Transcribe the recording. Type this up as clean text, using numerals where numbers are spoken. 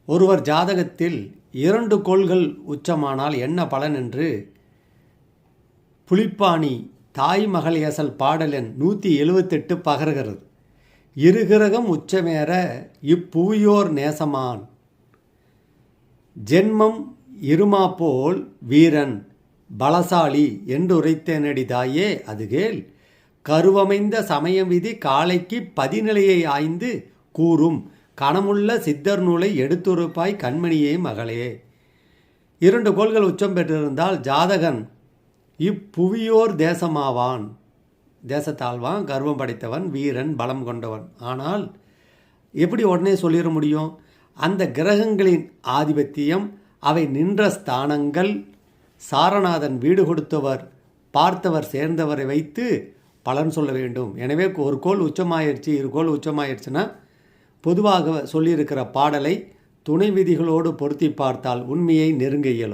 ஒருவர் ஜாதகத்தில் 2 கோள்கள் உச்சமானால் என்ன பலன் என்று புலிப்பாணி தாய் மகள் ஏசல் பாடல் எண் 178 பகர்கிறது. இருகிரகம் உச்சமேற இப்புவியோர் நேசமான் ஜென்மம் இருமாப்போல் வீரன் பலசாலி என்று உரைத்தேனடி தாயே அதுகேள். கருவமைந்த சமயம் விதி காலைக்கு பதிநிலையை ஆய்ந்து கூறும் கணமுள்ள சித்தர் நூலை எடுத்துரைப்பாய் கண்மணியே மகளே. 2 கோள்கள் உச்சம் பெற்றிருந்தால் ஜாதகன் இப்புவியோர் தேசமாவான், தேசத்தாழ்வான், கர்வம் படைத்தவன், வீரன், பலம் கொண்டவன். ஆனால் எப்படி உடனே சொல்லிட முடியும்? அந்த கிரகங்களின் ஆதிபத்தியம், அவை நின்ற ஸ்தானங்கள், சாரநாதன் வீடு கொடுத்தவர் பார்த்தவர் சேர்ந்தவரை வைத்து பலன் சொல்ல வேண்டும். எனவே ஒரு கோள் உச்சமாயிடுச்சு, 2 கோள் உச்சமாயிடுச்சுன்னா பொதுவாக சொல்லியிருக்கிற பாடலை துணை விதிகளோடு பொருத்தி பார்த்தால் உண்மையை நெருங்க இயலும்.